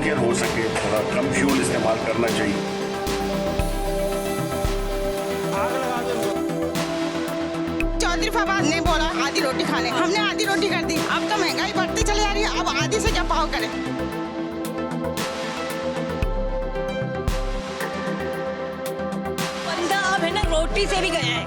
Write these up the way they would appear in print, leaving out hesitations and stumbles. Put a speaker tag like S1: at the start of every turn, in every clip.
S1: जितने हो सके थोड़ा कम फ्यूल इस्तेमाल करना चाहिए।
S2: चौधरी फवाद ने बोला आधी रोटी खा ले, हमने आधी रोटी कर दी। अब तो महंगाई बढ़ती चली जा रही है, अब आधी से क्या पाव करें।
S3: बंदा अब है ना रोटी से भी गया है।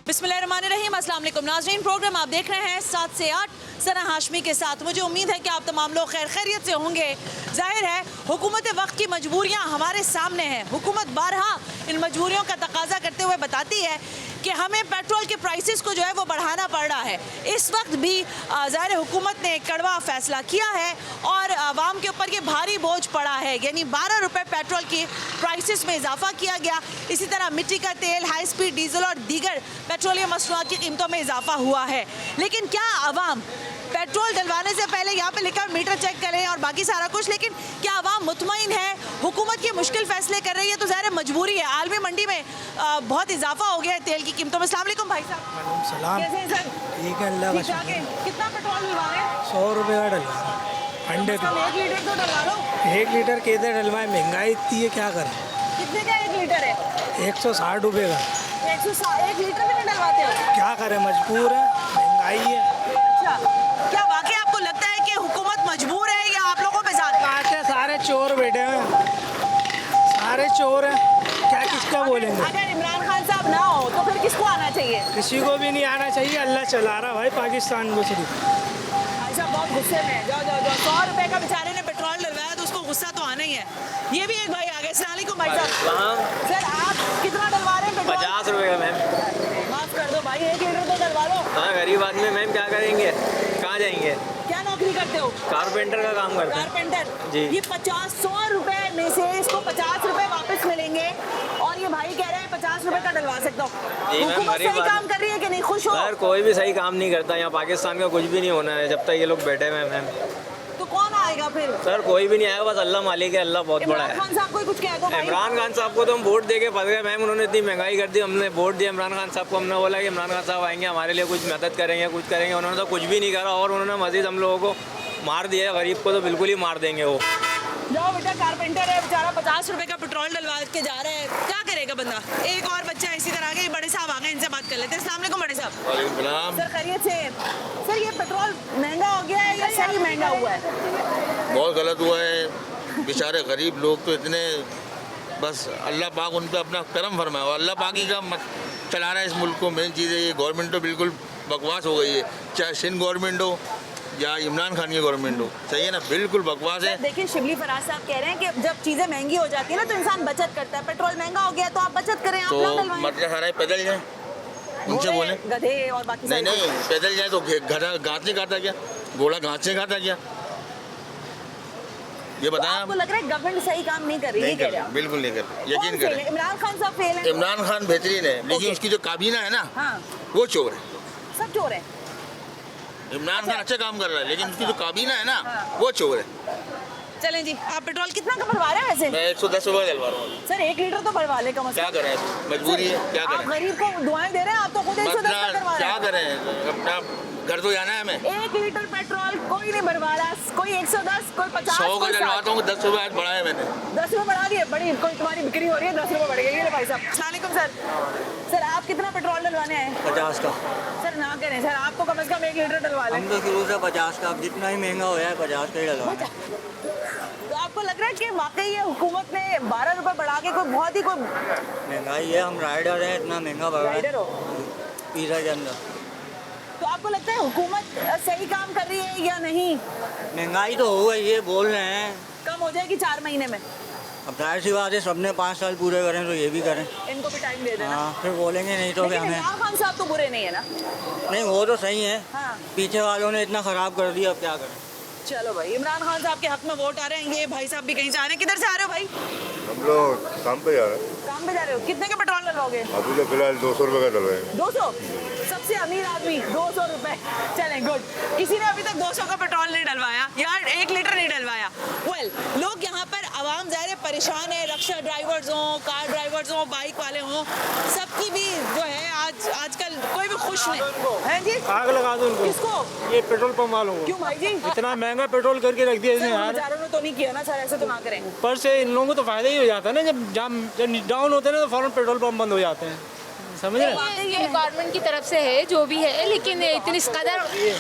S3: बिस्मिल्लाहिर्रहमानिर्रहीम, अस्सलाम वालेकुम नाज़रीन। प्रोग्राम आप देख रहे हैं 7 से 8 सना हाशमी के साथ। मुझे उम्मीद है कि आप तमाम लोग खैर खैरियत से होंगे। जाहिर है हुकूमत वक्त की मजबूरियां हमारे सामने हैं। हुकूमत बारहा इन मजबूरियों का तकाजा करते हुए बताती है कि हमें पेट्रोल के प्राइसेस को जो है वो बढ़ाना पड़ रहा है। इस वक्त भी ज़ाहिर हुकूमत ने एक कड़वा फैसला किया है और आवाम के ऊपर ये भारी बोझ पड़ा है, यानी 12 रुपये पेट्रोल की प्राइसेस में इजाफा किया गया। इसी तरह मिट्टी का तेल, हाई स्पीड डीजल और दीगर पेट्रोलियम मसनूआत की कीमतों में इजाफा हुआ है। लेकिन क्या आवाम पेट्रोल डलवाने से पहले यहाँ पे लिखा मीटर चेक करें और बाकी सारा कुछ, लेकिन क्या आवाम मुतमईन है? हुकूमत ये मुश्किल फैसले कर रही है तो ज़ाहिर मजबूरी है। आलमी मंडी में बहुत इजाफा हो गया है तेल की कीमतों में। अस्सलाम वालेकुम भाई साहब।
S4: सलाम।
S3: कैसे हैं सर?
S4: ठीक है, अल्लाह का शुक्र।
S3: कितना पेट्रोल डलवा रहे हैं?
S4: 100 रुपये का डलवा रहा हूँ।
S3: 1 लीटर तो डलवा लो।
S4: 1 लीटर किधर डलवाए, महंगाई इतनी है, क्या करें।
S3: कितने का 1 लीटर है?
S4: 160 रुपये का।
S3: 1 लीटर भी नहीं डलवाते हो?
S4: क्या करें, मजबूर है, महंगाई है।
S3: अच्छा, क्या वाकई आपको लगता है कि हुकूमत मजबूर है या आप लोगों पे ज़्यादा?
S4: आते सारे चोर बैठे हैं, सारे चोर हैं, क्या किसका बोलेंगे।
S3: अगर इमरान खान साहब ना हो तो फिर किसको आना चाहिए?
S4: किसी को भी नहीं आना चाहिए, अल्लाह चला रहा भाई पाकिस्तान को सिर्फ।
S3: भाई साहब बहुत गुस्से में। जाओ जाओ जाओ, 100 रुपये का बेचारे ने पेट्रोल डलवाया तो उसको गुस्सा तो आना ही है। ये भी एक भाई आ गए। अस्सलाम वालेकुम भाई साहब। सर आप कितना डलवा रहे हैं पेट्रोल?
S5: 50 रुपये का मैम।
S3: माफ कर दो भाई, 1 लीटर तो डलवा लो।
S5: हाँ, गरीब आदमी मैम, क्या करेंगे, कहाँ जाएंगे।
S3: क्या नौकरी करते हो?
S5: कारपेंटर का काम करते हैं।
S3: कारपेंटर
S5: जी।
S3: ये 100 रुपए में से इसको 50 रुपए वापस मिलेंगे और ये भाई कह रहे हैं 50 रुपए का डलवा सकता हूँ।
S5: जी मैम,
S3: हुकूमत
S5: गरीब
S3: सही
S5: आदमी।
S3: काम कर रही है कि नहीं? खुश हो?
S5: सर कोई भी सही काम नहीं करता यहाँ पाकिस्तान का, कुछ भी नहीं होना है जब तक ये लोग बैठे हुए हैं मैम।
S3: तो कौन आएगा फिर?
S5: सर कोई भी नहीं आएगा, बस अल्लाह मालिक है, अल्लाह बहुत बड़ा
S3: इमरान
S5: है।
S3: खान साहब को ही कुछ कह दो भाई।
S5: इमरान खान साहब को तो हम वोट दे के फंस गए मैम। उन्होंने इतनी महंगाई कर दी, हमने वोट दिया इमरान खान साहब को। हमने बोला कि इमरान खान साहब आएंगे हमारे लिए कुछ मदद करेंगे, कुछ करेंगे। उन्होंने तो कुछ भी नहीं करा और उन्होंने मजीद हम लोगों को मार दिया। गरीब को तो बिल्कुल ही मार देंगे वो।
S3: जाओ बेटा, कारपेंटर है बेचारा, 50 रुपए का पेट्रोल डलवा के जा रहा है, क्या करेगा बंदा? एक और बच्चा इसी तरह के बड़े साहब आ गए, इनसे बात कर लेते हैं। अस्सलाम वालेकुम बड़े साहब। सर खैरियत से? सर ये पेट्रोल महंगा हो गया है या सही महंगा हुआ है?
S6: बहुत गलत हुआ है। बेचारे गरीब लोग तो इतने, बस अल्लाह पाक उन पर अपना करम फरमाए और अल्लाह पाक ही का चला रहा है इस मुल्क को। मेन चीज़ है ये गवर्नमेंट तो बिल्कुल बकवास हो गई है, चाहे सिंध गवर्नमेंट हो या इमरान खान की गवर्नमेंट हो। सही है ना, बिल्कुल बकवास है।
S3: देखिए शिबली फराज साहब कह रहे हैं कि जब चीजें महंगी हो जाती है ना तो इंसान बचत करता है। पेट्रोल महंगा हो गया तो आप बचत करें, आप ना
S6: तो
S3: डलवाएं।
S6: मतलब सारा पैदल जाए, उनसे बोले
S3: गधे और बाकी
S6: नहीं
S3: सारी
S6: नहीं, पैदल जाए तो घास नहीं खाता क्या, घोड़ा घास नहीं खाता क्या, ये
S3: तो
S6: बताएं
S3: आपको
S6: आप।
S3: लग रहा है गवर्नमेंट सही काम नहीं कर रही है?
S6: नहीं
S3: कह
S6: कर
S3: रहे
S6: रहे,
S3: हैं।
S6: बिल्कुल नहीं कर रहे,
S3: कौन
S6: यकीन
S3: फेल है?
S6: करें।
S3: इमरान खान साहब फेल है?
S6: इमरान खान बेहतरीन है, लेकिन
S3: ओके।
S6: उसकी जो काबीना है ना,
S3: हाँ,
S6: वो चोर है।
S3: सब चोर है।
S6: इमरान खान अच्छा काम कर रहा है, लेकिन उसकी जो काबीना है ना,
S3: हाँ।
S6: वो चोर है।
S3: चलें जी, आप पेट्रोल कितना का भरवा रहे हैं वैसे?
S6: मैं 110 रुपये डलवा रहा हूँ।
S3: सर 1 लीटर तो भरवा ले कम से
S6: क्या
S3: कम।
S6: करें, मजबूरी है, क्या
S3: आप
S6: करें।
S3: गरीब को दुआएं दे रहे हैं, आप तो खुद 110 का
S6: मतलब
S3: करवा रहे
S6: क्या
S3: हैं।
S6: करें, अपना घर तो जाना है हमें।
S3: 1 लीटर पेट्रोल कोई नहीं भरवा रहा, कोई 110, कोई 50,
S6: 100 का
S3: कोई 60।
S6: डलवाता हूँ, 10 रुपये आज बढ़ाए मैंने।
S3: 10 रुपये बढ़ा दिए, बड़ी कोई तुम्हारी बिक्री हो रही है, 10 रुपये बढ़ गई है भाई साहब। अस्सलाम वालेकुम सर। सर आप कितना पेट्रोल डलवाने आए?
S7: 50 का।
S3: सर ना करें सर, आप तो कम से कम 1 लीटर डलवा लें।
S7: हम तो शुरू से 50 का, अब जितना ही महंगा हो जाए 50 का ही डलवाना।
S3: तो आपको लग रहा है कि वाकई ये हुकूमत ने 12 रुपये बढ़ा के कोई बहुत ही कोई
S7: महंगाई है, हम राइडर हैं, इतना महंगा बढ़ रहा
S3: राइडर
S7: है
S3: हो?
S7: पीछा के अंदर।
S3: तो आपको लगता है हुकूमत सही काम कर रही है या नहीं?
S7: महंगाई तो हो गई है, बोल रहे हैं।
S3: कम हो जाएगी 4 महीने में?
S7: अब जाहिर सी बात है, सबने 5 साल पूरे करें तो ये भी करें।
S3: इनको भी टाइम दे देना।
S7: हाँ, फिर बोलेंगे नहीं तो कि
S3: लेकिन
S7: हमें।
S3: इमरान खान साहब तो बुरे नहीं है ना?
S7: नहीं, वो तो सही है,
S3: हाँ।
S7: पीछे वालों ने इतना ख़राब कर दिया, अब क्या करें।
S3: चलो भाई, इमरान खान साहब के हक में वोट आ रहे हैं, ये भाई साहब भी कहीं से आ रहे हैं। किधर से आ रहे हो भाई?
S8: हम लोग काम पे जा रहे हैं।
S3: काम पे जा रहे हो? कितने का पेट्रोल डलवाओगे?
S8: अभी तो फिलहाल 200 रुपये का डलवाएंगे।
S3: 200? सबसे अमीर आदमी 200 रुपए। चलें, गुड। किसी ने अभी तक 200 का पेट्रोल नहीं डलवाया यार, 1 लीटर नहीं डलवाया। वेल, लोग यहाँ पर आवाम ज़ाहिर है परेशान है, रक्षा ड्राइवर्स हों, कार ड्राइवर्स हों, बाइक वाले हों, सबकी भी जो है आजकल कोई भी खुश नहीं है जी।
S4: आग लगा दो उनको।
S3: किसको?
S4: ये पेट्रोल पंप वालों को।
S3: क्यों भाई जी?
S4: इतना महंगा पेट्रोल करके रख दिया इसने यार।
S3: बेचारों ने तो नहीं किया ना सर, ऐसे तो ना करें।
S4: ऊपर से इन लोगों को तो फायदा ही हो जाता है ना, जब डाउन होते हैं ना तो फौरन पेट्रोल पंप बंद हो जाते हैं, समझ रहे हैं?
S9: ये गवर्नमेंट की तरफ से है जो भी है, लेकिन इतनी कदर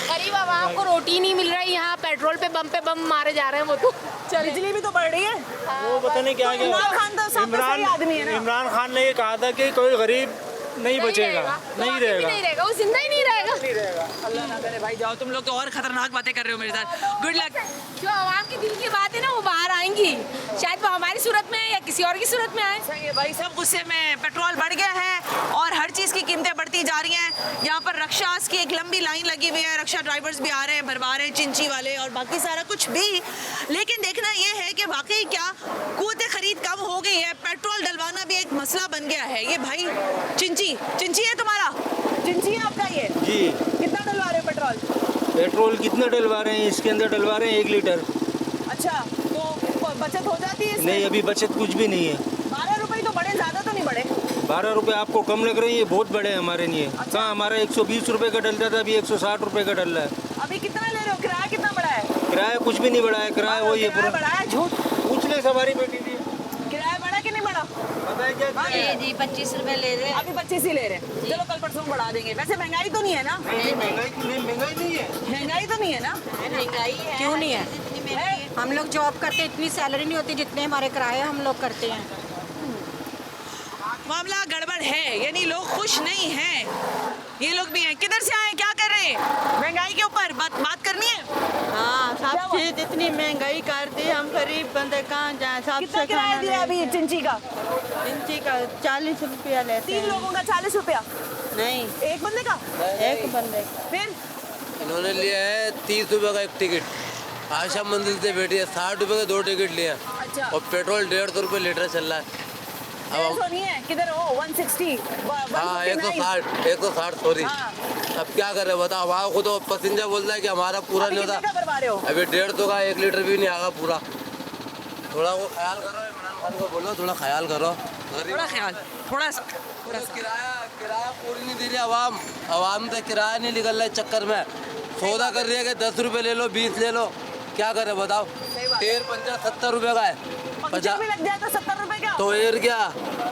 S9: गरीब आवाम को रोटी नहीं मिल रही। यहाँ पेट्रोल पे बम मारे जा रहे हैं वो तो।
S3: बिजली भी तो बढ़ रही है।
S4: वो पता नहीं क्या क्या।
S3: इमरान खान तो सब सही आदमी है ना।
S4: इमरान खान ने ये कहा था कि कोई गरीब नहीं बचेगा, नहीं रहेगा,
S9: वो जिंदा ही नहीं रहेगा।
S3: अल्लाह ना करे भाई, जाओ तुम लोग तो और खतरनाक बातें कर रहे हो मेरे साथ। Good luck.
S9: जो आवाम के दिल की बात है ना वो बाहर आएंगी, शायद वो हमारी सूरत में या किसी और की सूरत में आए।
S3: सही है भाई, सब गुस्से में। पेट्रोल बढ़ गया है और हर चीज़ की कीमतें बढ़ती जा रही हैं। यहाँ पर रक्षास की एक लंबी लाइन लगी हुई है, रक्षा ड्राइवर्स भी आ रहे हैं, भरवा रहे हैं, चिंची वाले और बाकी सारा कुछ भी। लेकिन देखना ये है कि वाकई क्या क़ुव्वत खरीद कम हो गई है, पेट्रोल डलवाना भी एक मसला बन गया है। ये भाई चिंची है तुम्हारा? चिंची है आपका ये
S4: जी।
S3: कितना डलवा रहे हो पेट्रोल?
S4: पेट्रोल कितना डलवा रहे हैं? इसके अंदर डलवा रहे हैं 1 लीटर।
S3: अच्छा, तो बचत हो जाती है इसमें?
S4: नहीं, अभी बचत कुछ भी नहीं है।
S3: 12 रुपए तो बढ़े, ज़्यादा तो नहीं बढ़े।
S4: 12 रुपये आपको कम लग रही है, बहुत बड़े हैं हमारे लिए। कहाँ हमारा 120 रुपये का डलता था, अभी 160 रुपये का डल रहा है।
S3: अभी कितना ले रहे हो? किराया कितना बढ़ा है?
S4: किराया कुछ भी नहीं बढ़ा है, किराया वही है पूरा।
S3: बढ़ा है? झूठ।
S4: पूछ ले सवारी बेटी थी।
S3: किराया बढ़ा कि नहीं बढ़ा?
S4: पता है क्या?
S9: जी 25 रुपए ले रहे हैं।
S3: अभी 25 ही ले रहे हैं। चलो कल परसों बढ़ा देंगे। वैसे महंगाई तो नहीं है ना?
S4: महंगाई नहीं है।
S3: महंगाई तो नहीं है ना?
S9: महंगाई है। क्यों नहीं है? हम लोग जॉब करते, इतनी सैलरी नहीं होती जितने हमारे किराए हम लोग करते हैं।
S3: मामला गड़बड़ है, यानी लोग खुश नहीं हैं। ये लोग भी हैं। किधर से आए, क्या कर रहे हैं? महंगाई के ऊपर बात करनी है।
S2: हाँ, सब चीज इतनी महंगाई कर दी, हम गरीब बंदे कहाँ जाए।
S3: कितना किराया दिया अभी चिंची का?
S2: चिंची का 40 रुपया लेते
S3: 3 लोगों का 40 रुपया?
S2: नहीं,
S3: एक बंदे का?
S2: एक बंदे।
S3: फिर
S10: इन्होंने लिया है 30 रुपये का एक टिकट। आशा मंदिर से बैठी है, 60 रुपये के 2 टिकट लिया।
S3: अच्छा।
S10: और पेट्रोल 150 रुपये लीटर चल रहा है।
S3: 150 नहीं है, किधर हो? 160।
S10: हाँ, 160 सॉरी।
S3: हाँ।
S10: अब क्या करें बताओ, हमारा खुद तो पैसेंजर बोलता है कि हमारा पूरा नहीं होता।
S3: भरवा रहे हो?
S10: अभी 150 का 1 लीटर भी नहीं आएगा पूरा। थोड़ा वो ख्याल करो, इमरान खान को बोलो थोड़ा ख्याल करो।
S3: थोड़ा ख्याल, थोड़ा सा।
S10: किराया पूरी नहीं दे रही आवाम से, किराया नहीं निकल रहा है चक्कर में। सौदा कर रही है कि 10 रुपये ले लो, 20 ले लो, क्या करें बताओ। तेल पंचा 70 रुपये का है,
S3: 50 भी लग जाए तो 70 रुपए का।
S10: तो एयर क्या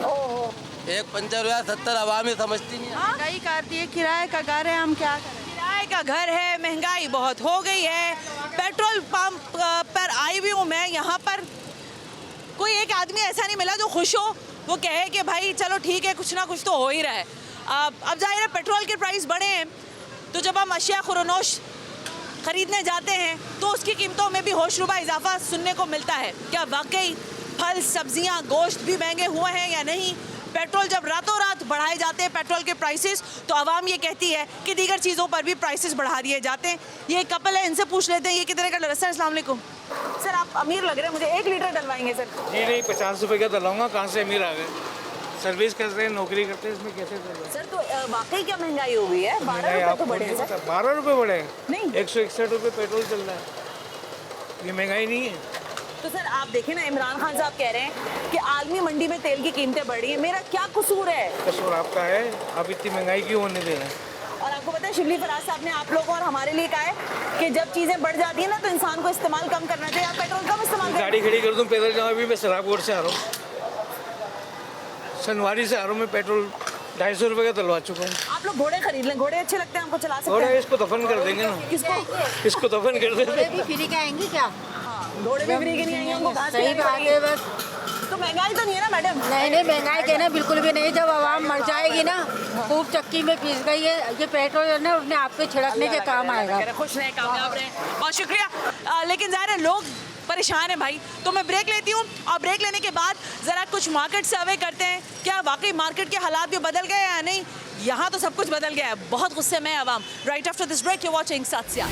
S3: ओहो।
S10: एक पंचर हुआ 70, आवाम ही समझती नहीं है।
S2: महंगाई कर दी, किराए का घर है, हम क्या करें?
S3: किराए का घर है, महंगाई बहुत हो गई है। पेट्रोल पंप पर आई हुई हूँ मैं, यहाँ पर कोई एक आदमी ऐसा नहीं मिला जो खुश हो, वो कहे कि भाई चलो ठीक है, कुछ ना कुछ तो हो ही रहा है। अब जाहिर है पेट्रोल के प्राइस बढ़े हैं, तो जब हम अशिया खुरनोश ख़रीदने जाते हैं तो उसकी कीमतों में भी होशरुबा इजाफा सुनने को मिलता है। क्या वाकई फल, सब्जियां, गोश्त भी महंगे हुए हैं या नहीं? पेट्रोल जब रातों रात बढ़ाए जाते हैं पेट्रोल के प्राइसेस, तो आवाम ये कहती है कि दीगर चीज़ों पर भी प्राइसेस बढ़ा दिए जाते हैं। ये कपल है, इनसे पूछ लेते हैं ये कितने का डर है। सर अस्सलाम वालेकुम। सर आप अमीर लग रहे हैं मुझे, 1 लीटर डलवाएंगे सर?
S4: जी नहीं, 50 रुपये का डलवाऊंगा, कहाँ से अमीर आ गए? सर्विस करते हैं, नौकरी करते हैं, इसमें कैसे डलवाएं?
S3: सर तो वाकई क्या महंगाई हो गई है? 12 रुपये तो बढ़े हैं सर।
S4: 12 रुपये बढ़े हैं?
S3: नहीं,
S4: 161 रुपये पेट्रोल चल रहा है, ये महंगाई नहीं है।
S3: तो सर आप देखें ना, इमरान खान साहब कह रहे हैं कि आलमी मंडी में तेल की कीमतें बढ़ रही हैं, मेरा क्या कसूर है?
S4: कसूर आपका है, आप इतनी महंगाई क्यों होने दे रहे हैं?
S3: और आपको पता है शिबली फराज साहब ने आप लोगों और हमारे लिए कहा है कि जब चीज़ें बढ़ जाती है ना तो इंसान को इस्तेमाल कम करना चाहिए। आप पेट्रोल कम इस्तेमाल करें।
S4: गाड़ी खड़ी कर दूँ, पैदल जाऊँ, अभी मैं सराबकोट से आ रहा हूँ, सनवारी से आ रहा हूँ मैं, पेट्रोल 250 रुपये का डलवा चुका हूँ।
S3: आप लोग घोड़े खरीद लें, घोड़े अच्छे लगते हैं, हमको चला सकते
S4: घोड़े
S3: हैं।
S4: इसको दफन कर देंगे ना।
S3: किसको?
S4: इसको दफन कर देंगे।
S9: भी फ्री के आएंगी क्या?
S3: घोड़े भी फ्री के नहीं आएंगे, हमको घास
S9: सही
S3: खिलानी
S9: बात
S3: पड़ेगी।
S9: है बस।
S3: तो महंगाई तो नहीं है ना मैडम?
S9: नहीं महंगाई कहना बिल्कुल भी नहीं। जब आवाम मर जाएगी ना, खूब चक्की में पीस गई है, ये पेट्रोल है ना, अपने आप पे छिड़कने के काम आएगा।
S3: खुश रहे, कामयाब रहे, बहुत शुक्रिया। लेकिन ज़ाहिर है लोग परेशान है भाई, तो मैं ब्रेक लेती हूँ और ब्रेक लेने के बाद ज़रा कुछ मार्केट सर्वे करते हैं। क्या वाकई मार्केट के हालात भी बदल गए या नहीं? यहाँ तो सब कुछ बदल गया है, बहुत गुस्से में है आवाम। Right after this break you watching 7 से 8।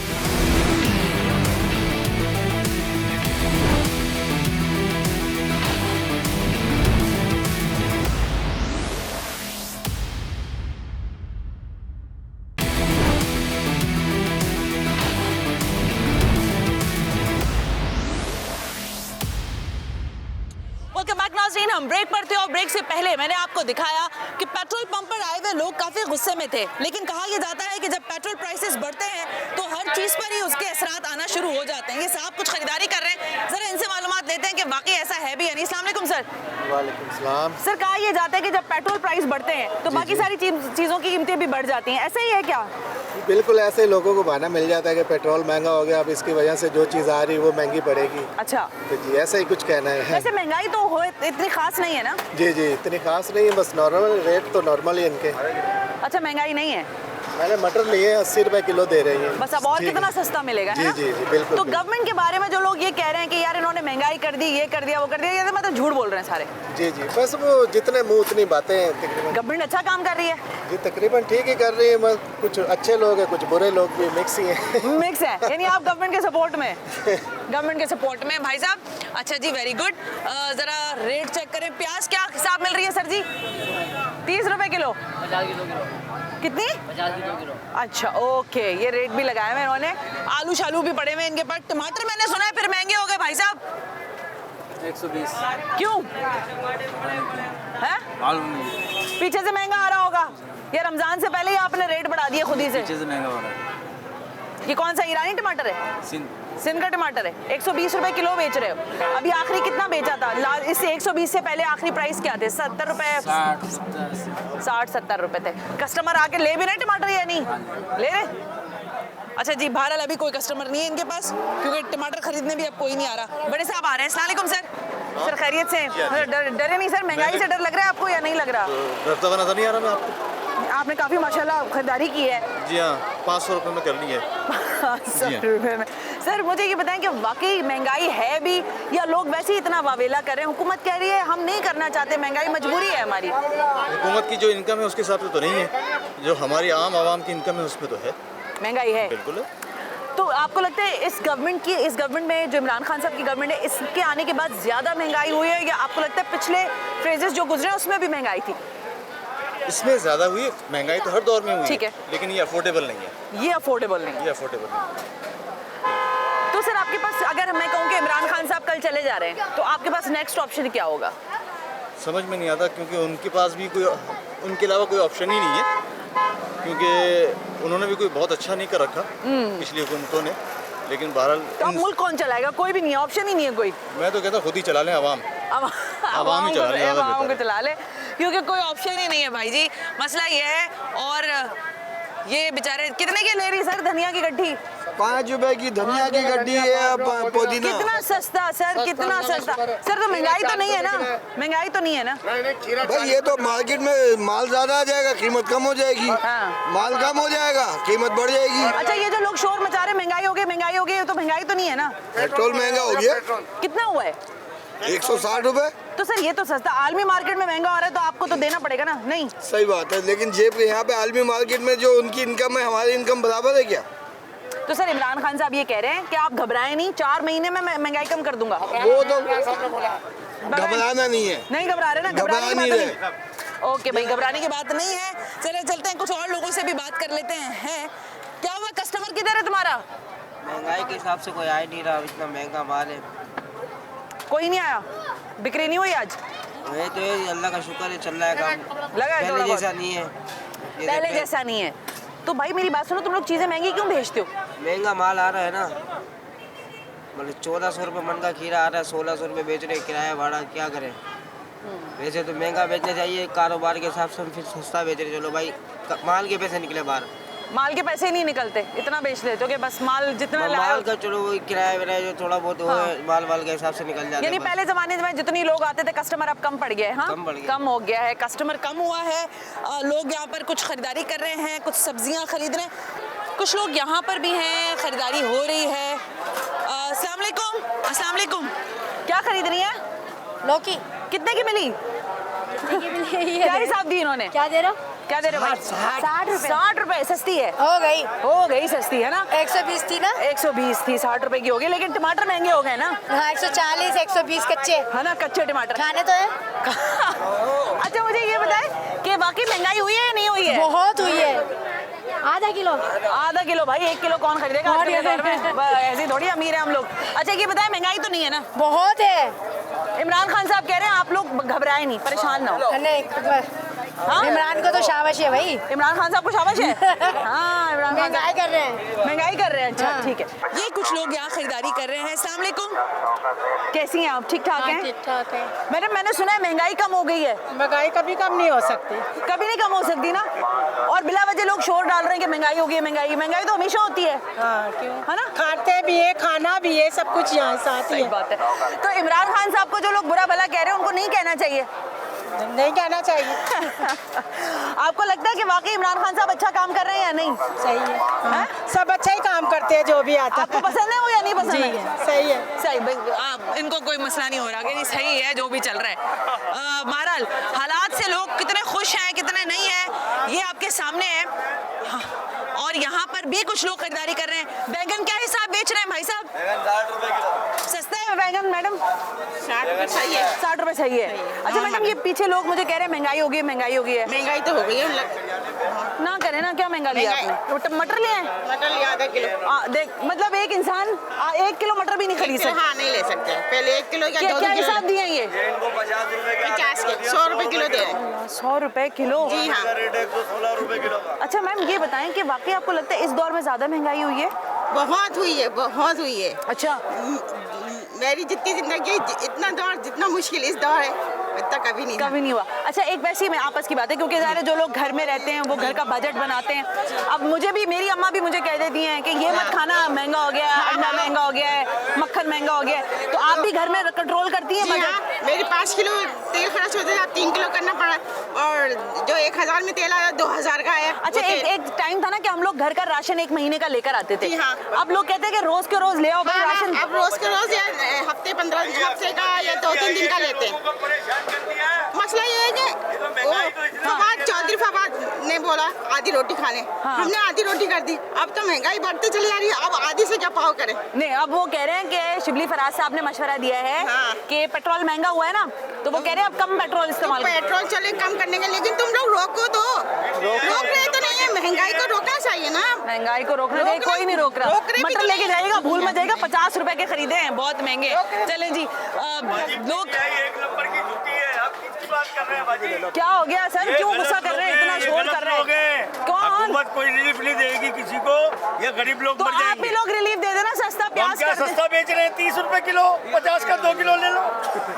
S3: नाज़रीन, हम ब्रेक पर थे और ब्रेक से पहले मैंने आपको दिखाया कि पेट्रोल पंप पर आए हुए लोग काफ़ी गुस्से में थे, लेकिन कहा यह जाता है कि जब पेट्रोल प्राइसेस बढ़ते हैं तो हर चीज़ पर ही उसके असरात आना शुरू हो जाते हैं। ये साहब कुछ खरीदारी कर रहे हैं, ज़रा इनसे मालूमात लेते हैं कि वाकई ऐसा है भी या नहीं। अस्सलाम वालेकुम सर।
S11: वालेकुम सलाम।
S3: सर, कहा यह जाता है कि जब पेट्रोल प्राइस बढ़ते हैं तो बाकी सारी चीज़ों की कीमतें भी बढ़ जाती हैं, ऐसा ही है क्या?
S11: बिल्कुल ऐसे लोगों को बहाना मिल जाता है कि पेट्रोल महंगा हो गया, अब इसकी वजह से जो चीज़ आ रही है वो महंगी पड़ेगी।
S3: अच्छा,
S11: तो जी ऐसा ही कुछ कहना है।
S3: वैसे महंगाई तो हो इतनी खास नहीं है ना?
S11: जी जी, इतनी खास नहीं है, बस नॉर्मल रेट तो नॉर्मल ही इनके।
S3: अच्छा, महंगाई नहीं है।
S11: मैंने मटर लिए 80 रुपए किलो दे रही है।
S3: बस अब और कितना सस्ता मिलेगा, है
S11: जी
S3: ना?
S11: जी जी बिल्कुल।
S3: तो गवर्नमेंट के बारे में जो लोग ये कह रहे हैं कि यार इन्होंने महंगाई कर दी, ये कर दिया, वो कर दिया, ये तो मतलब झूठ बोल रहे हैं सारे।
S11: जी जी, बस वो जितने मुंह उतनी बातें हैं तकरीबन।
S3: गवर्नमेंट अच्छा काम कर रही है
S11: जी, तकरीबन ठीक ही कर रही है, बस कुछ अच्छे लोग हैं, कुछ बुरे लोग भी मिक्स ही हैं।
S3: मिक्स है, यानी आप गवर्नमेंट के सपोर्ट में? गवर्नमेंट के सपोर्ट में भाई साहब। अच्छा जी, वेरी गुड। जरा रेट चेक करें। प्याज क्या हिसाब मिल रही है सर जी? 30 रुपए किलो।
S7: 50 किलो।
S3: कितनी?
S7: 50 किलो।
S3: अच्छा, ओके, ये रेट भी लगाए हुए इन्होंने। आलू शालू भी पड़े हुए इनके पास। टमाटर मैंने सुना है फिर महंगे हो गए भाई साहब।
S7: 120।
S3: क्यों है? पीछे से महंगा आ रहा होगा, ये रमजान से पहले ही आपने रेट बढ़ा दिए खुद ही से।
S7: पीछे से महंगा हो रहा है।
S3: ये कौन सा ईरानी टमाटर है? सिंध का टमाटर है। 120 रुपए किलो बेच रहे हो। अभी आखिरी कितना बेचा था? इससे 120 से पहले आखिरी प्राइस क्या थे? 70 रुपए, 60-70 रुपए थे। कस्टमर आके ले भी रहे टमाटर या नहीं ले रहे? अच्छा जी, बहरहाल अभी कोई कस्टमर नहीं है इनके पास, क्योंकि टमाटर खरीदने भी अब कोई नहीं आ रहा। बड़े साहब आ रहे हैं। अस्सलाम वालेकुम सर। सर खैरियत से? डरे नहीं सर? महंगाई से डर लग रहा है आपको या नहीं लग रहा?
S11: डरता हुआ नजर नहीं आ रहा मैं आपको।
S3: आपने काफी माशाल्लाह खरीदारी की है।
S11: जी हाँ, 500 रुपए में कर ली है।
S3: 500 रुपए में। सर मुझे ये बताएं कि वाकई महंगाई है भी या लोग वैसे ही इतना वावेला कर रहे हैं? हुकूमत कह रही है हम नहीं करना चाहते, महंगाई मजबूरी है हमारी।
S11: हुकूमत की जो इनकम है उसके हिसाब से तो नहीं है, जो हमारी आम आवाम की इनकम है उसमें तो है।
S3: महंगाई है
S11: बिल्कुल।
S3: तो आपको लगता है इस गवर्नमेंट में जो इमरान खान साहब की गवर्नमेंट है, इसके आने के बाद ज्यादा महंगाई हुई है, या आपको लगता है पिछले फेजेस जो गुजरे उसमें भी महंगाई थी?
S11: इसमें ज्यादा हुई महंगाई तो हर दौर में हुई,
S3: ठीक है,
S11: लेकिन ये अफोर्डेबल नहीं है।
S3: ये अफोर्डेबल नहीं है।
S11: ये अफोर्डेबल नहीं।
S3: तो सर आपके पास, अगर मैं कहूँ कि इमरान खान साहब कल चले जा रहे हैं, तो आपके पास नेक्स्ट ऑप्शन क्या होगा?
S11: समझ में नहीं आता, क्योंकि उनके पास भी कोई, उनके अलावा कोई ऑप्शन ही नहीं है, क्योंकि उन्होंने भी कोई बहुत अच्छा नहीं कर रखा पिछली हुकूमतों ने। लेकिन बहरहाल
S3: तो अब मुल्क कौन चलाएगा? कोई भी नहीं है, ऑप्शन ही नहीं है कोई।
S11: मैं तो कहता खुद ही चला लें, आवाम
S3: आवाम को चला ले, क्योंकि कोई ऑप्शन ही नहीं है भाई जी। मसला ये है। और ये बेचारे कितने की ले रही सर धनिया की गड्ढी?
S12: 5 रुपए की धनिया की गड्ढी है, पुदीना।
S3: कितना सस्ता सर, कितना सस्ता सर। तो महंगाई तो नहीं है ना? महंगाई तो नहीं है ना
S12: भाई? ये तो मार्केट में माल ज्यादा आ जाएगा, कीमत कम हो जाएगी। माल कम हो जाएगा, कीमत बढ़ जाएगी।
S3: अच्छा, ये जो लोग शोर मचा रहे महंगाई हो गई, महंगाई हो गई, तो महंगाई तो नहीं है ना?
S12: पेट्रोल महंगा हो गया।
S3: कितना हुआ है?
S12: 160 रुपए।
S3: तो सर ये तो सस्ता, आलमी मार्केट में महंगा हो रहा है, तो आपको तो देना पड़ेगा ना? नहीं,
S12: सही बात है, लेकिन जेब के यहाँ पे आलमी मार्केट में जो उनकी इनकम है हमारी इनकम बराबर है क्या?
S3: तो सर इमरान खान साहब ये कह रहे हैं कि आप घबराएं नहीं, 4 महीने में मैं महंगाई कम कर दूंगा।
S12: वो तो घबराना नहीं है।
S3: नहीं घबरा रहे ना?
S12: घबरा नहीं रहे।
S3: ओके भाई, घबराने की बात नहीं है। चले चलते हैं, कुछ और लोगों से भी बात कर लेते हैं। क्या हुआ, कस्टमर किधर है तुम्हारा?
S7: महंगाई के हिसाब से कोई आ नहीं रहा, इतना महंगा माल है।
S3: कोई नहीं आया? बिक्री नहीं हुई आज?
S7: वही तो अल्लाह का शुक्र है, चल रहा है काम।
S3: लगा है
S7: पहले जैसा नहीं है।
S3: पहले जैसा नहीं है। तो भाई मेरी बात सुनो, तुम लोग चीजें महंगी क्यों भेजते हो?
S7: महंगा माल आ रहा है ना, मतलब 1400 रुपये मन का खीरा आ रहा है, 1600 रुपये बेच रहे, किराया भाड़ा क्या करें? वैसे तो महंगा बेचना चाहिए, कारोबार के हिसाब से हम फिर सस्ता बेच रहे। चलो भाई, माल के पैसे निकले बाहर।
S3: माल के पैसे नहीं निकलते, इतना बेच लेते हो कि बस माल जितना
S7: माल का चलो वो किराया विराया जो थोड़ा बहुत हो माल वाल के हिसाब से निकल जाता है।
S3: यानी पहले जमाने में जितनी लोग आते थे कस्टमर, अब कम पड़ गया है। हाँ, कम हो गया है, कस्टमर कम हुआ है। लोग यहाँ पर कुछ खरीदारी कर रहे हैं, कुछ सब्जियाँ खरीद रहे हैं, कुछ लोग यहाँ पर भी हैं, खरीदारी हो रही है। अस्सलाम वालेकुम। अस्सलाम वालेकुम। क्या खरीद रही है?
S9: लौकी।
S3: कितने की मिली? क्या हिसाब दी इन्होंने?
S9: क्या दे रहे हो?
S3: क्या दे रहे हो भाई?
S9: 60 रुपए।
S3: 60 रुपए सस्ती है?
S9: हो गई
S3: सस्ती है ना?
S9: 120 थी ना?
S3: 120 थी, 60 रुपए की हो गई, लेकिन टमाटर महंगे हो गए ना?
S9: हाँ, 140, 120 कच्चे
S3: है ना, कच्चे टमाटर
S9: खाने तो है।
S3: अच्छा मुझे ये बताए कि वाकई महंगाई हुई है या नहीं हुई है?
S9: बहुत हुई है। आधा किलो भाई, 1 किलो कौन खरीदेगा? ऐसे थोड़ी अमीर है हम लोग। अच्छा ये बताए महंगाई तो नहीं है ना? बहुत है।
S3: इमरान खान साहब कह रहे हैं आप लोग घबराए नहीं, परेशान ना हो।
S9: नहीं,
S3: हाँ?
S9: इमरान को तो शाबाश है भाई।
S3: इमरान खान साहब को शाबाश है। हाँ, इमरान खान
S9: महंगाई कर रहे हैं।
S3: महंगाई कर रहे हैं। अच्छा,
S9: हाँ।
S3: ठीक है। ये कुछ लोग यहाँ खरीदारी कर रहे हैं। अस्सलाम वालेकुम, कैसी हैं आप? ठीक ठाक हैं?
S9: ठीक ठाक है।
S3: मैडम, मैंने सुना है महंगाई कम हो गई है।
S9: महंगाई कभी कम नहीं हो सकती।
S3: कभी नहीं कम हो सकती ना। और बिला वजह लोग शोर डाल रहे हैं कि महंगाई हो गई है। महंगाई तो हमेशा होती है।
S9: हाँ, क्यों?
S3: है ना?
S9: खाते भी है, खाना भी है, सब कुछ यहाँ साथ ही
S3: सही
S9: है।
S3: बात है। तो इमरान खान साहब को जो लोग बुरा भला कह रहे हैं उनको नहीं कहना चाहिए।
S9: नहीं कहना चाहिए।
S3: आपको लगता है कि वाकई इमरान खान साहब अच्छा काम कर रहे हैं या नहीं?
S9: सही है, हाँ? सब अच्छा ही काम करते हैं जो भी आता
S3: आपको पसंद है वो या नहीं पसंद
S9: जी,
S3: है?
S9: सही है।
S3: सही, आप इनको कोई मसला नहीं हो रहा कि नहीं सही है जो भी चल रहा है। बहरहाल हालात से लोग कितने खुश हैं कितने नहीं हैं ये आपके सामने है। हाँ, और यहाँ पर भी कुछ लोग खरीदारी कर रहे हैं। बैंगन क्या हिसाब बेच रहे हैं भाई साहब?
S8: 60 रुपए किलो।
S3: सस्ता है बैंगन मैडम?
S2: 60 रुपए सही है।
S3: 60 रुपए सही है। अच्छा मैडम, ये पीछे लोग मुझे कह रहे हैं महंगाई हो गई है, महंगाई हो गई है।
S2: महंगाई तो हो गई है।
S3: ना करें ना, क्या महंगा लिया आपने? मटर लिए हैं?
S2: मटर लिया आधा किलो।
S3: देख, मतलब एक इंसान 1 किलो मटर भी नहीं खरीद सकता।
S2: हाँ, नहीं ले सकते। पहले 1 किलो या 2
S3: क्या
S2: किलो
S3: हिसाब दिए हैं ये?
S2: 50 के 100 रुपए किलो दे रहे हैं।
S3: 100 रुपए किलो?
S2: जी हाँ।
S8: रेट 116 रुपए किलो का।
S3: अच्छा मैम, ये बताएं कि वाकई आपको लगता है इस दौर में ज्यादा महंगाई हुई है?
S2: बहुत हुई है, बहुत हुई है।
S3: अच्छा,
S2: मेरी जितनी जिंदगी इतना दौर जितना मुश्किल इस दौर है इतना कभी नहीं
S3: कभी नहीं हुआ। अच्छा, एक वैसी में आपस की बात है क्योंकि ज़ाहिर है जो लोग घर में रहते हैं वो घर का बजट बनाते हैं। अब मुझे भी, मेरी अम्मा भी मुझे कह देती हैं कि ये मत खाना, महंगा हो गया है, अंडा महंगा हो गया है, मक्खन महंगा हो गया है। तो आप भी घर में कंट्रोल करती हैं
S2: जी हाँ,
S3: बजट?
S2: मेरी 5 किलो तेल खर्च होता है, 3 किलो करना पड़ा। और जो 1000 में तेल आया 2000 का है।
S3: अच्छा, एक टाइम था ना कि हम लोग घर का राशन 1 महीने का लेकर आते थे।
S2: जी हाँ।
S3: अब लोग कहते हैं कि रोज के रोज ले आओ भाई राशन।
S2: अब रोज के रोज या हफ्ते 15 हफ्ते का या 2-3 दिन का लेते हैं। मसला ये है कि फवाद चौधरी फवाद ने बोला आधी रोटी खा लें। हमने आधी रोटी कर दी। अब तो महंगाई बढ़ती चली जा रही है, अब आधी से क्या पाव करें?
S3: नहीं, अब वो कह रहे हैं कि शिबली फराज साहब ने मशवरा दिया है कि पेट्रोल महंगा हुआ है ना, तो वो कह रहे हैं अब कम पेट्रोल इस्तेमाल करो।
S2: पेट्रोल चले कम करने के, लेकिन तुम लोग रोको तो। रोक रहे तो नहीं है, महंगाई को रोकना चाहिए ना।
S3: महंगाई को रोकना चाहिए, कोई नहीं रोक रहा। मटर लेके जाएगा, भूल मत जाएगा, 50 रुपए के खरीदे हैं, बहुत महंगे। चलें जी, लोग क्या हो गया सर, क्यों गुस्सा कर रहे हैं, इतना शोर कर रहे हैं? कौन?
S1: हुकूमत कोई रिलीफ नहीं देगी किसी को, ये गरीब लोग
S3: तो
S1: मर
S3: आप
S1: जाएंगे।
S3: भी लोग रिलीफ दे देना, सस्ता प्याज
S1: क्या
S3: कर दे।
S1: सस्ता बेच रहे हैं? 30 रुपए किलो, 50 का 2 किलो ले लो,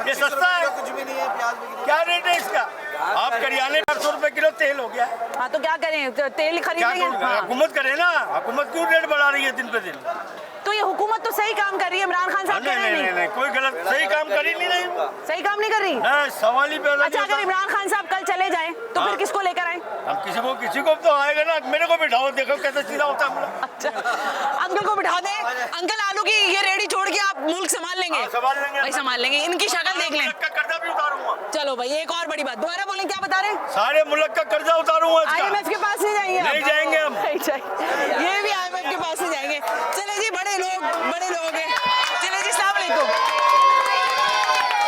S1: ये सस्ता है।
S11: कुछ भी नहीं है, प्याज भी
S1: क्या रेट है इसका? आप करियाने 800 रुपए किलो तेल हो गया।
S3: हाँ, तो क्या करें, तो तेल
S1: क्या
S3: खरीदेंगे। हाँ।
S1: हुकूमत करे ना, हुकूमत क्यों रेट बढ़ा रही है दिन पे दिन?
S3: तो ये हुकूमत तो सही काम कर रही है, इमरान खान साहब कह रहे हैं नहीं।
S1: कोई गलत सही काम कर ही नहीं रही।
S3: सही काम नहीं कर रही।
S1: सवाल ही पैदा
S3: अच्छा, अगर इमरान खान साहब कल चले जाएं तो फिर किसको लेकर आए?
S1: अब किसी को तो आएगा ना। मेरे को बिठाओ, देखो कैसे सीधा होता है।
S3: अच्छा, अंकल को बिठा दें। अंकल, आलू की ये रेडी छोड़ के आप मुल्क संभाल लेंगे?
S1: संभाल लेंगे
S3: भाई, संभाल लेंगे। इनकी शक्ल देख लें।
S1: कर्जा भी उतारूंगा।
S3: चलो भाई, एक और बड़ी बात, दोबारा बोलें, क्या बता रहे हैं?
S1: सारे मुल्क का कर्जा उतारूंगा।
S3: IMF के पास नहीं जाएंगे?
S1: नहीं जाएंगे हम।
S3: नहीं जाएंगे, ये भी IMF के पास नहीं जाएंगे। चले जी, बड़े लोग हैं। चले जी, अस्सलाम वालेकुम।